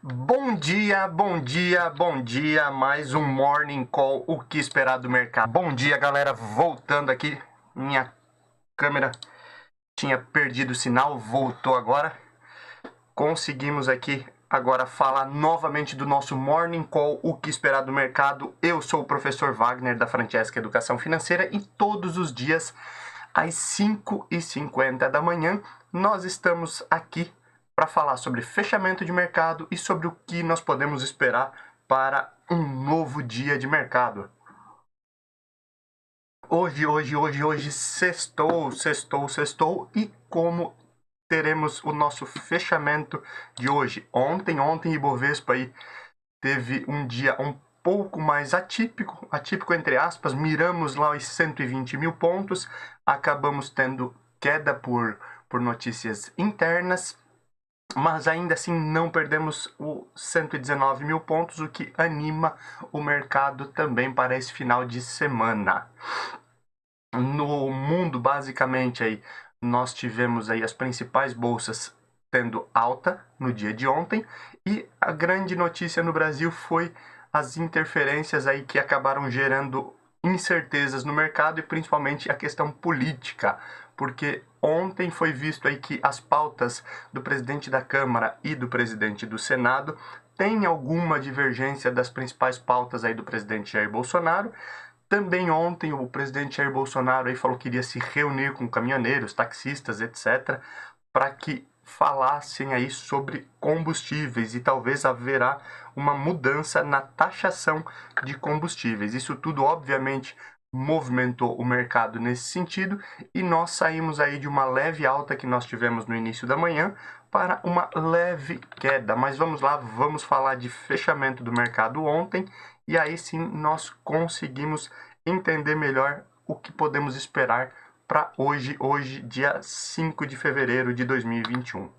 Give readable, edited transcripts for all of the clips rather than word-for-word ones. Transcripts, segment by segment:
Bom dia, bom dia, bom dia. Mais um Morning Call, o que esperar do mercado. Bom dia, galera. Voltando aqui, minha câmera tinha perdido o sinal, voltou agora. Conseguimos aqui agora falar novamente do nosso Morning Call, o que esperar do mercado. Eu sou o professor Wagner da Francesca Educação Financeira e todos os dias às 5h50 da manhã nós estamos aqui para falar sobre fechamento de mercado e sobre o que nós podemos esperar para um novo dia de mercado. Hoje, sextou, e como teremos o nosso fechamento de hoje. Ontem, Ibovespa aí teve um dia um pouco mais atípico entre aspas, miramos lá os 120 mil pontos, acabamos tendo queda por notícias internas, mas ainda assim não perdemos os 119 mil pontos, o que anima o mercado também para esse final de semana. No mundo, basicamente, aí, nós tivemos aí as principais bolsas tendo alta no dia de ontem, e a grande notícia no Brasil foi as interferências aí que acabaram gerando incertezas no mercado e principalmente a questão política, porque ontem foi visto aí que as pautas do presidente da Câmara e do presidente do Senado têm alguma divergência das principais pautas aí do presidente Jair Bolsonaro. Também ontem o presidente Jair Bolsonaro aí falou que iria se reunir com caminhoneiros, taxistas, etc., para que falassem aí sobre combustíveis e talvez haverá uma mudança na taxação de combustíveis. Isso tudo, obviamente, movimentou o mercado nesse sentido e nós saímos aí de uma leve alta que nós tivemos no início da manhã para uma leve queda. Mas vamos lá, vamos falar de fechamento do mercado ontem e aí sim nós conseguimos entender melhor o que podemos esperar para hoje, dia 5 de fevereiro de 2021.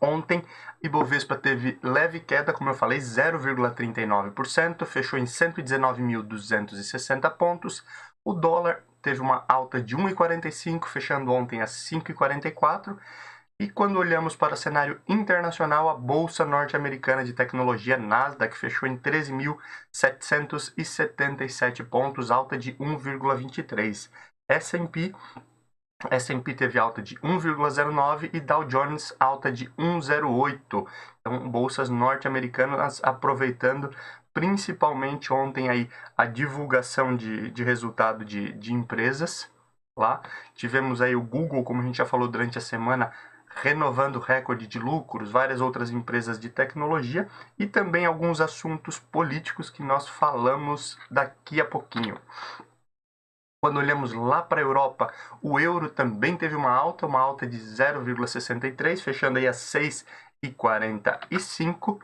Ontem, Ibovespa teve leve queda, como eu falei, 0,39%, fechou em 119.260 pontos. O dólar teve uma alta de 1,45, fechando ontem a 5,44. E quando olhamos para o cenário internacional, a Bolsa Norte-Americana de Tecnologia Nasdaq fechou em 13.777 pontos, alta de 1,23. S&P teve alta de 1,09 e Dow Jones alta de 1,08. Então, bolsas norte-americanas aproveitando principalmente ontem aí a divulgação de resultado de empresas. Lá tivemos aí o Google, como a gente já falou durante a semana, renovando o recorde de lucros, várias outras empresas de tecnologia e também alguns assuntos políticos que nós falamos daqui a pouquinho. Quando olhamos lá para a Europa, o euro também teve uma alta de 0,63, fechando aí a 6,45.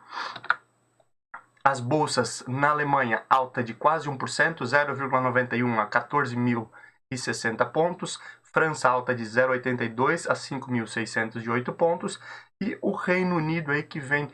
As bolsas na Alemanha, alta de quase 1%, 0,91 a 14.060 pontos. França, alta de 0,82 a 5.608 pontos. E o Reino Unido aí que vem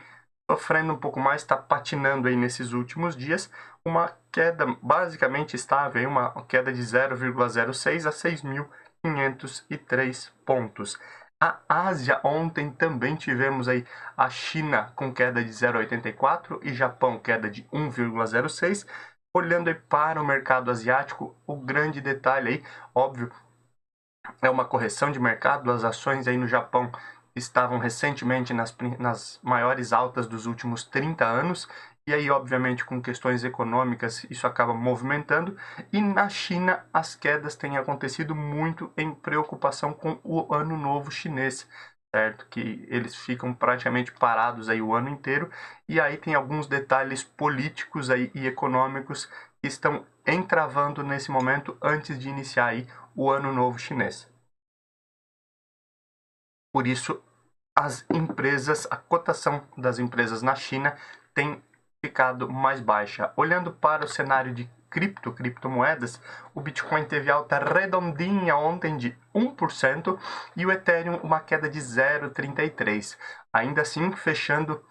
sofrendo um pouco mais, está patinando aí nesses últimos dias, uma queda basicamente estável, uma queda de 0,06 a 6.503 pontos. A Ásia, ontem também tivemos aí a China com queda de 0,84 e Japão queda de 1,06. Olhando aí para o mercado asiático, o grande detalhe aí, óbvio, é uma correção de mercado. As ações aí no Japão estavam recentemente nas maiores altas dos últimos 30 anos, e aí, obviamente, com questões econômicas, isso acaba movimentando, e na China as quedas têm acontecido muito em preocupação com o Ano Novo Chinês, certo? Que eles ficam praticamente parados aí o ano inteiro, e aí tem alguns detalhes políticos aí e econômicos que estão entravando nesse momento antes de iniciar aí o Ano Novo Chinês. Por isso, a cotação das empresas na China tem ficado mais baixa. Olhando para o cenário de criptomoedas, o Bitcoin teve alta redondinha ontem de 1% e o Ethereum uma queda de 0,33%. Ainda assim, fechando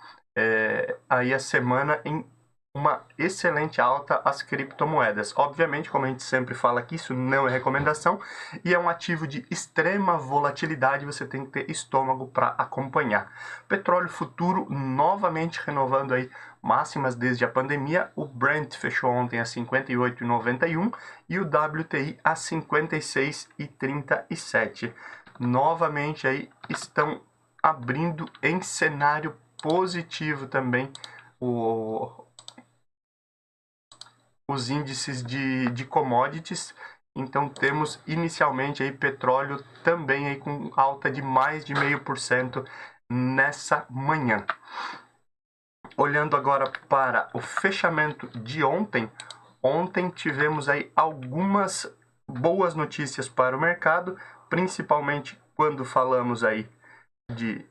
aí a semana em uma excelente alta às criptomoedas. Obviamente, como a gente sempre fala aqui, isso não é recomendação e é um ativo de extrema volatilidade, você tem que ter estômago para acompanhar. Petróleo futuro novamente renovando aí máximas desde a pandemia. O Brent fechou ontem a 58,91 e o WTI a 56,37. Novamente aí estão abrindo em cenário positivo também os índices de commodities. Então temos inicialmente aí petróleo também aí com alta de mais de 0,5% nessa manhã. Olhando agora para o fechamento de ontem, tivemos aí algumas boas notícias para o mercado, principalmente quando falamos aí de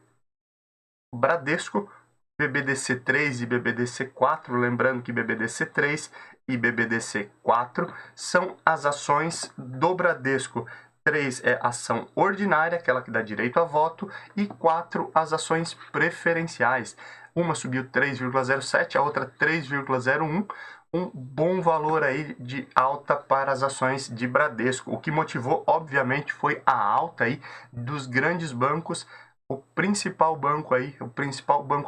Bradesco, BBDC3 e BBDC4, lembrando que BBDC3 e BBDC4 são as ações do Bradesco. 3 é ação ordinária, aquela que dá direito a voto, e 4 as ações preferenciais. Uma subiu 3,07, a outra 3,01, um bom valor aí de alta para as ações de Bradesco. O que motivou, obviamente, foi a alta aí dos grandes bancos. O principal banco a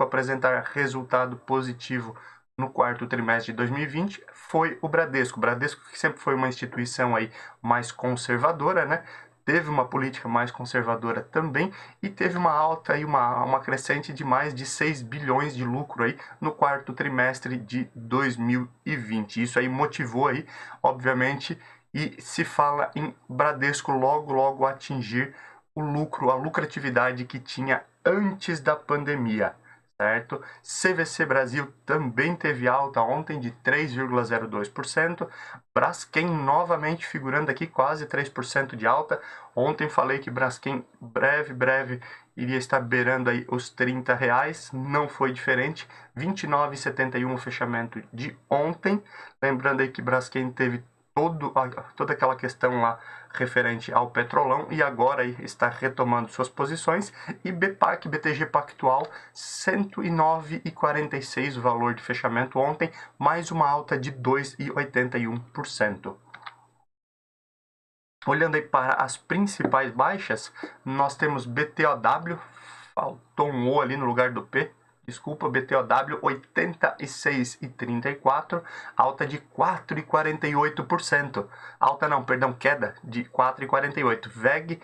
apresentar resultado positivo no quarto trimestre de 2020 foi o Bradesco. O Bradesco, que sempre foi uma instituição aí mais conservadora, né? Teve uma política mais conservadora também e teve uma alta aí, uma crescente de mais de 6 bilhões de lucro aí no quarto trimestre de 2020. Isso aí motivou aí, obviamente, e se fala em Bradesco logo atingir o lucro, a lucratividade que tinha antes da pandemia, certo? CVC Brasil também teve alta ontem de 3,02%. Braskem novamente figurando aqui quase 3% de alta. Ontem falei que Braskem breve iria estar beirando aí os R$30, não foi diferente. 29,71 o fechamento de ontem. Lembrando aí que Braskem teve toda aquela questão lá referente ao Petrolão e agora aí está retomando suas posições. E BTG Pactual 109,46 o valor de fechamento ontem, mais uma alta de 2,81%. Olhando aí para as principais baixas, nós temos BTOW, faltou um O ali no lugar do P, desculpa, BTOW 86,34, alta de 4,48%. Queda de 4,48%. VEG,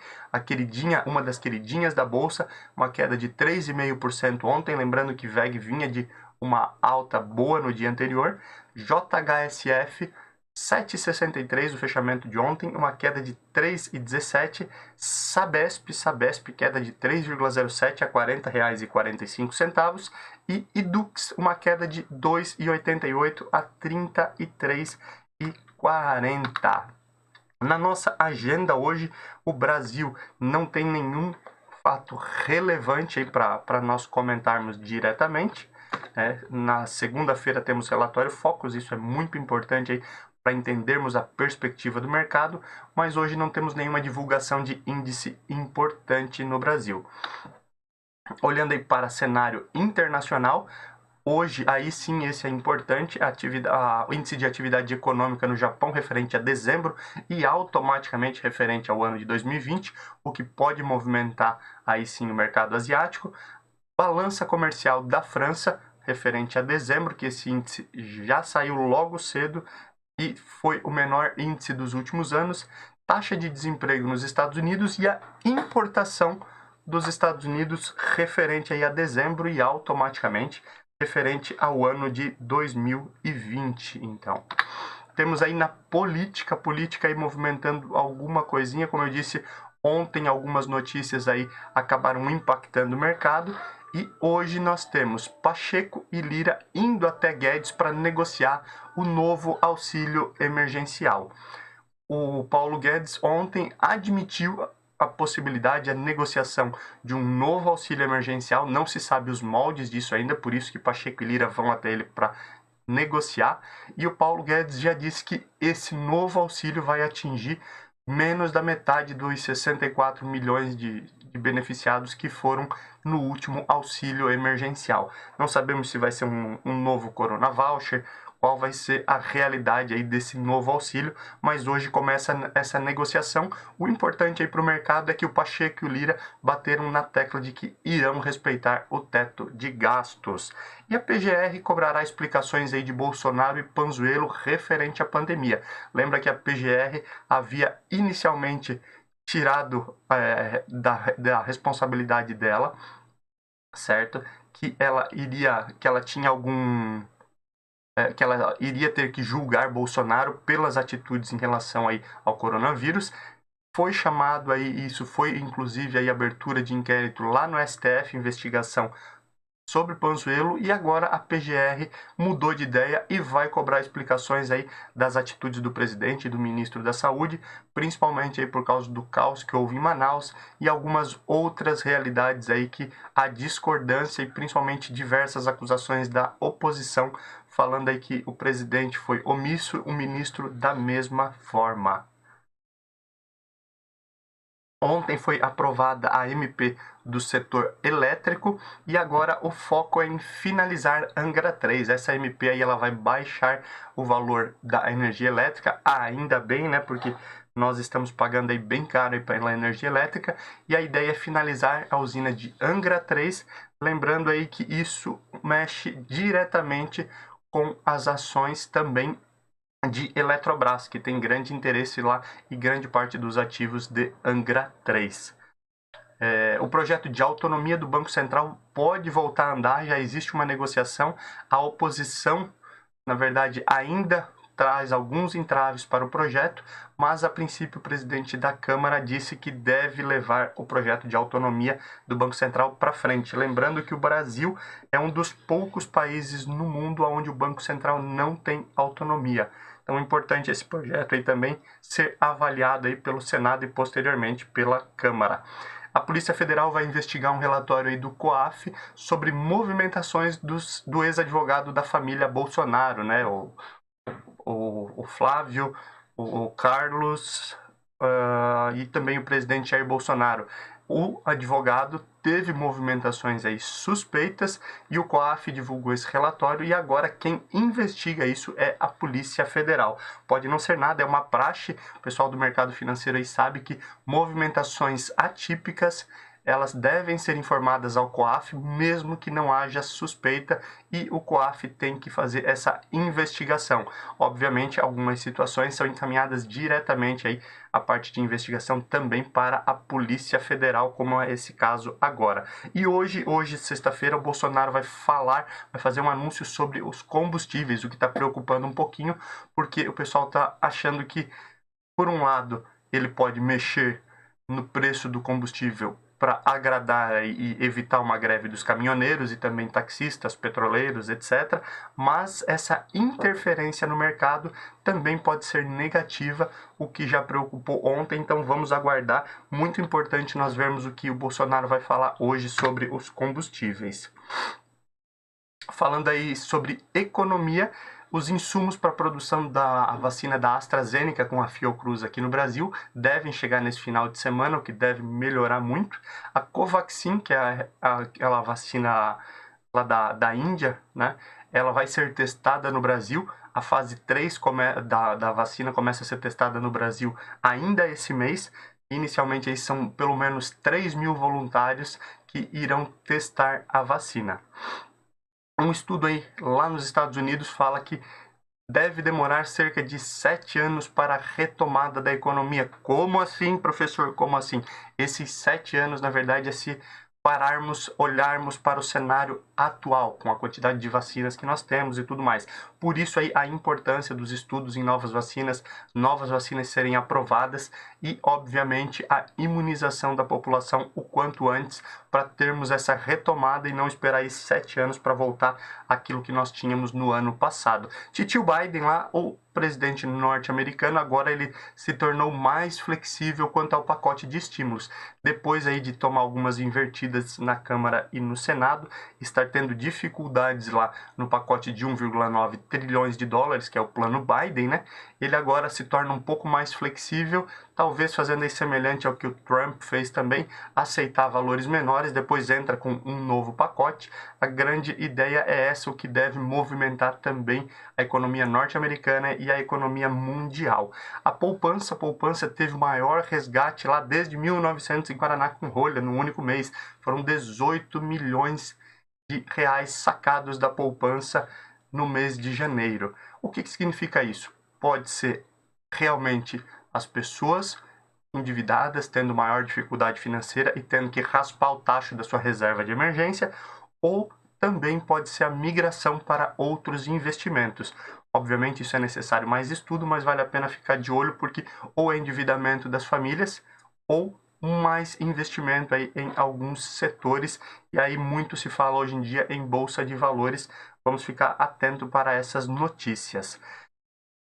uma das queridinhas da bolsa, uma queda de 3,5% ontem, lembrando que VEG vinha de uma alta boa no dia anterior. JHSF 7,63 o fechamento de ontem, uma queda de 3,17. Sabesp, queda de 3,07 a R$40,45. E Idux, uma queda de 2,88 a R$33,40. Na nossa agenda hoje, o Brasil não tem nenhum fato relevante para nós comentarmos diretamente. Na segunda-feira temos relatório Focus, isso é muito importante aí para entendermos a perspectiva do mercado, mas hoje não temos nenhuma divulgação de índice importante no Brasil. Olhando aí para cenário internacional, hoje, aí sim, esse é importante, o índice de atividade econômica no Japão referente a dezembro e automaticamente referente ao ano de 2020, o que pode movimentar aí sim o mercado asiático. Balança comercial da França referente a dezembro, que esse índice já saiu logo cedo e foi o menor índice dos últimos anos. Taxa de desemprego nos Estados Unidos e a importação dos Estados Unidos referente aí a dezembro e automaticamente referente ao ano de 2020. Então, temos aí na política aí movimentando alguma coisinha, como eu disse ontem, algumas notícias aí acabaram impactando o mercado. E hoje nós temos Pacheco e Lira indo até Guedes para negociar o novo auxílio emergencial. O Paulo Guedes ontem admitiu a possibilidade, a negociação de um novo auxílio emergencial. Não se sabe os moldes disso ainda, por isso que Pacheco e Lira vão até ele para negociar. E o Paulo Guedes já disse que esse novo auxílio vai atingir menos da metade dos 64 milhões de beneficiados que foram no último auxílio emergencial. Não sabemos se vai ser um novo Corona Voucher, qual vai ser a realidade aí desse novo auxílio, mas hoje começa essa negociação. O importante aí para o mercado é que o Pacheco e o Lira bateram na tecla de que irão respeitar o teto de gastos. E a PGR cobrará explicações aí de Bolsonaro e Pazuello referente à pandemia. Lembra que a PGR havia inicialmente tirado da responsabilidade dela, certo? Que ela tinha que ela iria ter que julgar Bolsonaro pelas atitudes em relação aí ao coronavírus. Foi chamado aí, isso foi inclusive aí abertura de inquérito lá no STF, investigação sobre Pazuello, e agora a PGR mudou de ideia e vai cobrar explicações aí das atitudes do presidente e do ministro da Saúde, principalmente aí por causa do caos que houve em Manaus e algumas outras realidades aí que a discordância e principalmente diversas acusações da oposição, falando aí que o presidente foi omisso, o ministro da mesma forma. Ontem foi aprovada a MP do setor elétrico e agora o foco é em finalizar Angra 3. Essa MP aí ela vai baixar o valor da energia elétrica, ainda bem, né? Porque nós estamos pagando aí bem caro aí pela energia elétrica, e a ideia é finalizar a usina de Angra 3, lembrando aí que isso mexe diretamente com as ações também de Eletrobras, que tem grande interesse lá e grande parte dos ativos de Angra 3. O projeto de autonomia do Banco Central pode voltar a andar, já existe uma negociação. A oposição, na verdade, ainda traz alguns entraves para o projeto, mas a princípio o presidente da Câmara disse que deve levar o projeto de autonomia do Banco Central para frente. Lembrando que o Brasil é um dos poucos países no mundo onde o Banco Central não tem autonomia. Então é importante esse projeto aí também ser avaliado aí pelo Senado e posteriormente pela Câmara. A Polícia Federal vai investigar um relatório aí do COAF sobre movimentações do ex-advogado da família Bolsonaro, né? O Flávio, o Carlos e também o presidente Jair Bolsonaro. O advogado teve movimentações aí suspeitas e o COAF divulgou esse relatório, e agora quem investiga isso é a Polícia Federal. Pode não ser nada, é uma praxe, o pessoal do mercado financeiro aí sabe que movimentações atípicas elas devem ser informadas ao COAF, mesmo que não haja suspeita, e o COAF tem que fazer essa investigação. Obviamente, algumas situações são encaminhadas diretamente aí a parte de investigação também para a Polícia Federal, como é esse caso agora. E hoje sexta-feira, o Bolsonaro vai fazer um anúncio sobre os combustíveis, o que está preocupando um pouquinho, porque o pessoal está achando que, por um lado, ele pode mexer no preço do combustível para agradar e evitar uma greve dos caminhoneiros e também taxistas, petroleiros, etc. Mas essa interferência no mercado também pode ser negativa, o que já preocupou ontem, então vamos aguardar. Muito importante nós vermos o que o Bolsonaro vai falar hoje sobre os combustíveis. Falando aí sobre economia, os insumos para a produção da vacina da AstraZeneca com a Fiocruz aqui no Brasil devem chegar nesse final de semana, o que deve melhorar muito. A Covaxin, que é aquela vacina lá da Índia, né? Ela vai ser testada no Brasil. A fase 3 da vacina começa a ser testada no Brasil ainda esse mês. Inicialmente aí são pelo menos 3.000 voluntários que irão testar a vacina. Um estudo aí lá nos Estados Unidos fala que deve demorar cerca de 7 anos para a retomada da economia. Como assim, professor? Como assim? Esses 7 anos, na verdade, é se pararmos, olharmos para o cenário atual, com a quantidade de vacinas que nós temos e tudo mais. Por isso aí a importância dos estudos em novas vacinas serem aprovadas e, obviamente, a imunização da população o quanto antes, para termos essa retomada e não esperar aí 7 anos para voltar àquilo que nós tínhamos no ano passado. Tio Biden lá, o presidente norte-americano, agora ele se tornou mais flexível quanto ao pacote de estímulos. Depois aí de tomar algumas invertidas na Câmara e no Senado, está estar tendo dificuldades lá no pacote de 1,9 trilhões de dólares, que é o plano Biden, né? Ele agora se torna um pouco mais flexível, talvez fazendo aí semelhante ao que o Trump fez também, aceitar valores menores, depois entra com um novo pacote. A grande ideia é essa, o que deve movimentar também a economia norte-americana e a economia mundial. A poupança teve o maior resgate lá desde 1900 em Paraná com rolha, no único mês. Foram 18 milhões de reais sacados da poupança no mês de janeiro. O que significa isso? Pode ser realmente as pessoas endividadas, tendo maior dificuldade financeira e tendo que raspar o tacho da sua reserva de emergência, ou também pode ser a migração para outros investimentos. Obviamente isso é necessário mais estudo, mas vale a pena ficar de olho porque ou é endividamento das famílias ou mais investimento aí em alguns setores, e aí muito se fala hoje em dia em bolsa de valores. Vamos ficar atento para essas notícias.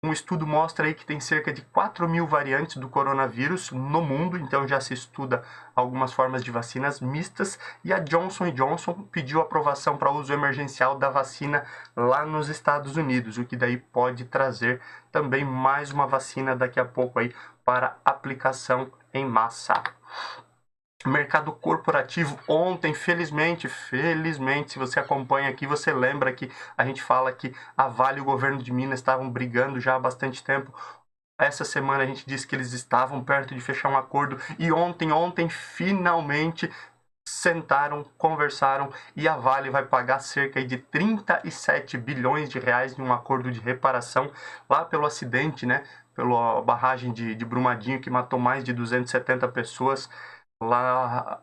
Um estudo mostra aí que tem cerca de 4.000 variantes do coronavírus no mundo, então já se estuda algumas formas de vacinas mistas, e a Johnson & Johnson pediu aprovação para uso emergencial da vacina lá nos Estados Unidos, o que daí pode trazer também mais uma vacina daqui a pouco aí para aplicação em massa. Mercado corporativo ontem, felizmente, se você acompanha aqui, você lembra que a gente fala que a Vale e o governo de Minas estavam brigando já há bastante tempo. Essa semana a gente disse que eles estavam perto de fechar um acordo e ontem finalmente sentaram, conversaram e a Vale vai pagar cerca de 37 bilhões de reais em um acordo de reparação lá pelo acidente, né? Pela barragem de Brumadinho que matou mais de 270 pessoas lá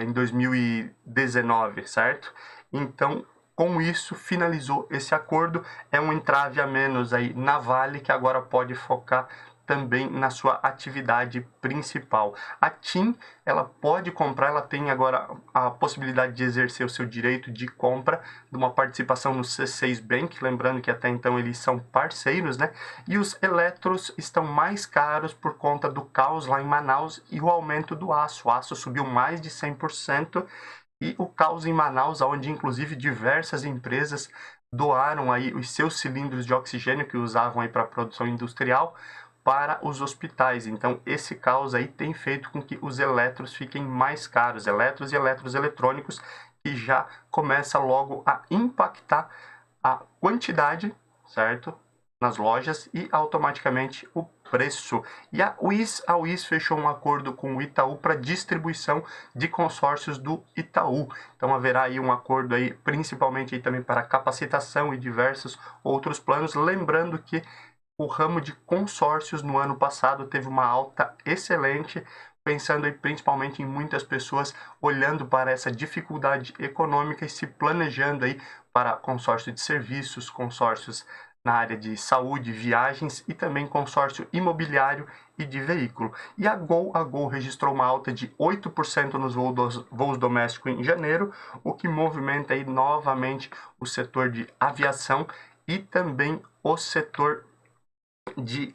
em 2019, certo? Então, com isso, finalizou esse acordo. É um entrave a menos aí na Vale, que agora pode focar também na sua atividade principal. A TIM, ela pode comprar, ela tem agora a possibilidade de exercer o seu direito de compra de uma participação no C6 Bank, lembrando que até então eles são parceiros, né? E os eletros estão mais caros por conta do caos lá em Manaus e o aumento do aço. O aço subiu mais de 100%, e o caos em Manaus, onde inclusive diversas empresas doaram aí os seus cilindros de oxigênio que usavam aí para a produção industrial para os hospitais. Então esse caos aí tem feito com que os eletros fiquem mais caros, eletros e eletros eletrônicos, que já começa logo a impactar a quantidade, certo? Nas lojas e automaticamente o preço. E a Wiz fechou um acordo com o Itaú para distribuição de consórcios do Itaú. Então haverá aí um acordo aí, principalmente aí também para capacitação e diversos outros planos. Lembrando que o ramo de consórcios no ano passado teve uma alta excelente, pensando aí principalmente em muitas pessoas olhando para essa dificuldade econômica e se planejando aí para consórcio de serviços, consórcios na área de saúde, viagens e também consórcio imobiliário e de veículo. E a Gol registrou uma alta de 8% nos voos domésticos em janeiro, o que movimenta aí novamente o setor de aviação e também o setor de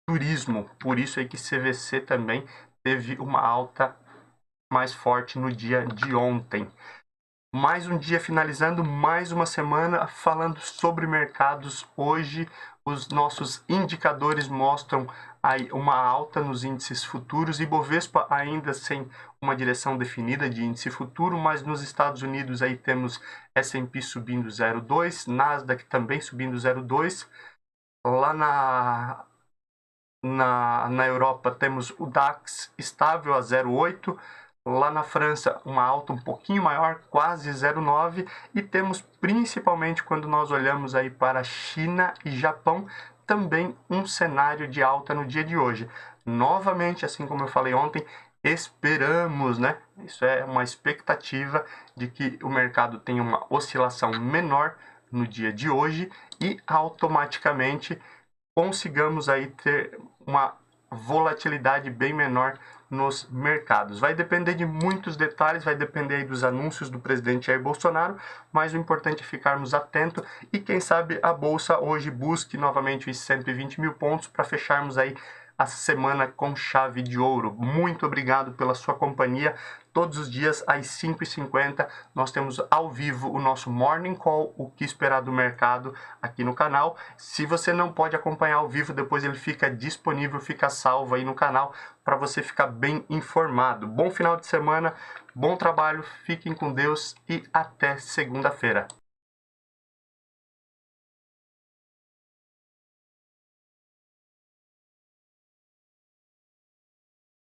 turismo. Por isso aí que CVC também teve uma alta mais forte no dia de ontem. Mais um dia finalizando, mais uma semana falando sobre mercados. Hoje os nossos indicadores mostram aí uma alta nos índices futuros, e Bovespa ainda sem uma direção definida de índice futuro, mas nos Estados Unidos aí temos S&P subindo 0,2, Nasdaq também subindo 0,2, lá na Europa temos o DAX estável a 0,8, lá na França uma alta um pouquinho maior, quase 0,9, e temos principalmente quando nós olhamos aí para China e Japão, também um cenário de alta no dia de hoje. Novamente, assim como eu falei ontem, esperamos, né? Isso é uma expectativa de que o mercado tenha uma oscilação menor no dia de hoje e automaticamente consigamos aí ter uma volatilidade bem menor nos mercados. Vai depender de muitos detalhes, vai depender aí dos anúncios do presidente Jair Bolsonaro, mas o importante é ficarmos atentos e quem sabe a Bolsa hoje busque novamente os 120 mil pontos para fecharmos aí a semana com chave de ouro. Muito obrigado pela sua companhia. Todos os dias, às 5h50, nós temos ao vivo o nosso Morning Call, o que esperar do mercado, aqui no canal. Se você não pode acompanhar ao vivo, depois ele fica disponível, fica salvo aí no canal, para você ficar bem informado. Bom final de semana, bom trabalho, fiquem com Deus e até segunda-feira.